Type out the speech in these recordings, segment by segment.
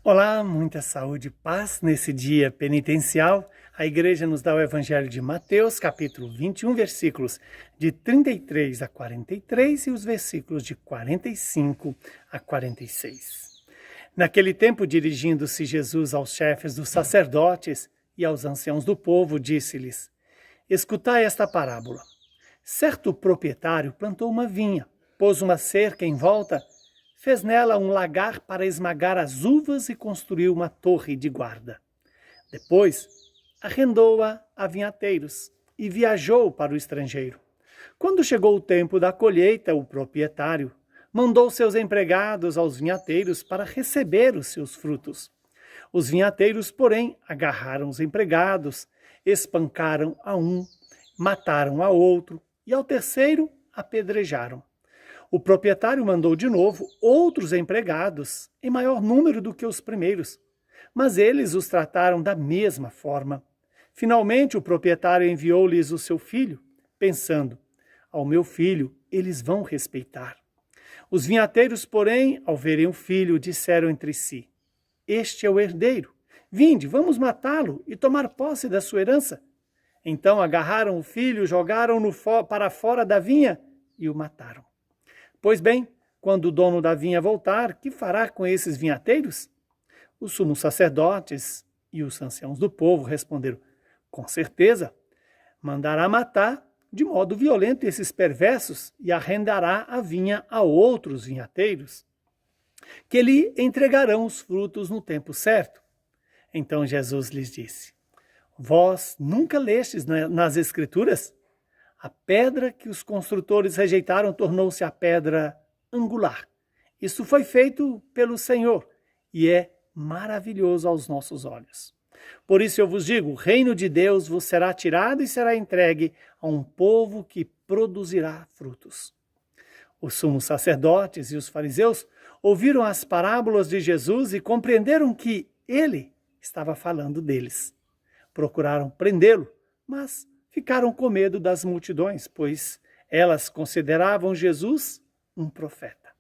Olá, muita saúde e paz nesse dia penitencial. A igreja nos dá o Evangelho de Mateus, capítulo 21, versículos de 33 a 43 e os versículos de 45 a 46. Naquele tempo, dirigindo-se Jesus aos chefes dos sacerdotes e aos anciãos do povo, disse-lhes: Escutai esta parábola. Certo proprietário plantou uma vinha, pôs uma cerca em volta, fez nela um lagar para esmagar as uvas e construiu uma torre de guarda. Depois, arrendou-a a vinhateiros e viajou para o estrangeiro. Quando chegou o tempo da colheita, o proprietário mandou seus empregados aos vinhateiros para receber os seus frutos. Os vinhateiros, porém, agarraram os empregados, espancaram a um, mataram a outro e ao terceiro apedrejaram. O proprietário mandou de novo outros empregados, em maior número do que os primeiros, mas eles os trataram da mesma forma. Finalmente, o proprietário enviou-lhes o seu filho, pensando: ao meu filho eles vão respeitar. Os vinhateiros, porém, ao verem o filho, disseram entre si: este é o herdeiro. Vinde, vamos matá-lo e tomar posse da sua herança. Então agarraram o filho, jogaram-no para fora da vinha e o mataram. Pois bem, quando o dono da vinha voltar, que fará com esses vinhateiros? Os sumos sacerdotes e os anciãos do povo responderam: com certeza, mandará matar de modo violento esses perversos e arrendará a vinha a outros vinhateiros, que lhe entregarão os frutos no tempo certo. Então Jesus lhes disse: vós nunca lestes nas Escrituras? A pedra que os construtores rejeitaram tornou-se a pedra angular. Isso foi feito pelo Senhor e é maravilhoso aos nossos olhos. Por isso eu vos digo, o reino de Deus vos será tirado e será entregue a um povo que produzirá frutos. Os sumos sacerdotes e os fariseus ouviram as parábolas de Jesus e compreenderam que ele estava falando deles. Procuraram prendê-lo, mas ficaram com medo das multidões, pois elas consideravam Jesus um profeta.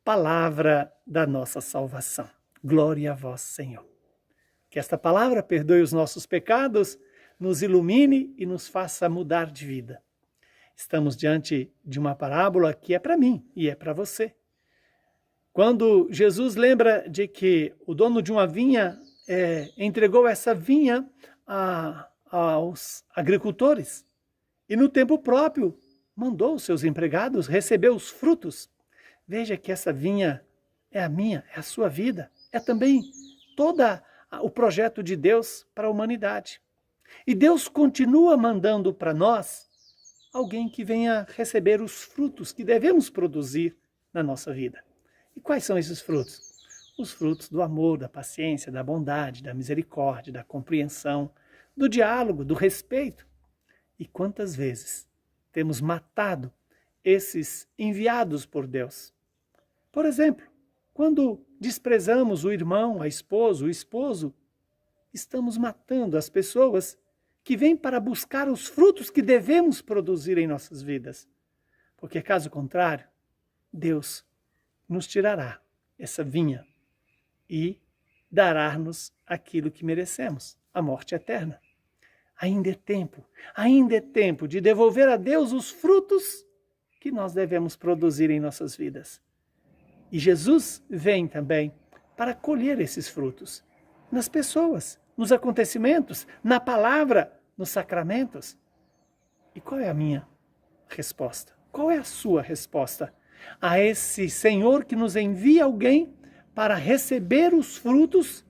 Palavra da nossa salvação. Glória a vós, Senhor. Que esta palavra perdoe os nossos pecados, nos ilumine e nos faça mudar de vida. Estamos diante de uma parábola que é para mim e é para você. Quando Jesus lembra de que o dono de uma vinha entregou essa vinha aos agricultores e no tempo próprio mandou os seus empregados receber os frutos. Veja que essa vinha é a minha, é a sua vida, é também todo o projeto de Deus para a humanidade. E Deus continua mandando para nós alguém que venha receber os frutos que devemos produzir na nossa vida. E quais são esses frutos? Os frutos do amor, da paciência, da bondade, da misericórdia, da compreensão, do diálogo, do respeito. E quantas vezes temos matado esses enviados por Deus? Por exemplo, quando desprezamos o irmão, a esposa, o esposo, estamos matando as pessoas que vêm para buscar os frutos que devemos produzir em nossas vidas. Porque, caso contrário, Deus nos tirará essa vinha e dará-nos aquilo que merecemos, a morte eterna. Ainda é tempo de devolver a Deus os frutos que nós devemos produzir em nossas vidas. E Jesus vem também para colher esses frutos nas pessoas, nos acontecimentos, na palavra, nos sacramentos. E qual é a minha resposta? Qual é a sua resposta a esse Senhor que nos envia alguém para receber os frutos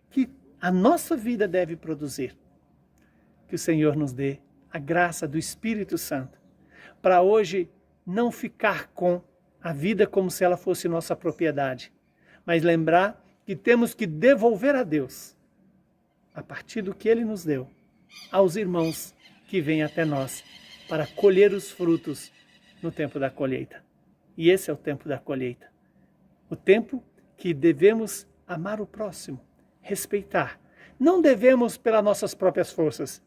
que a nossa vida deve produzir? Que o Senhor nos dê a graça do Espírito Santo para hoje não ficar com a vida como se ela fosse nossa propriedade, mas lembrar que temos que devolver a Deus, a partir do que Ele nos deu, aos irmãos que vêm até nós para colher os frutos no tempo da colheita. E esse é o tempo da colheita. O tempo que devemos amar o próximo, respeitar. Não devemos pelas nossas próprias forças,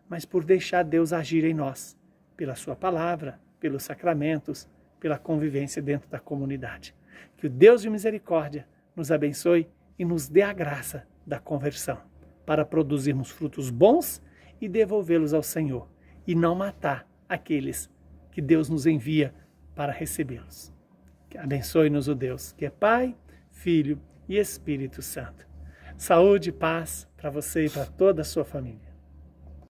mas por deixar Deus agir em nós, pela sua palavra, pelos sacramentos, pela convivência dentro da comunidade. Que o Deus de misericórdia nos abençoe e nos dê a graça da conversão, para produzirmos frutos bons e devolvê-los ao Senhor, e não matar aqueles que Deus nos envia para recebê-los. Abençoe-nos o Deus, que é Pai, Filho e Espírito Santo. Saúde e paz para você e para toda a sua família.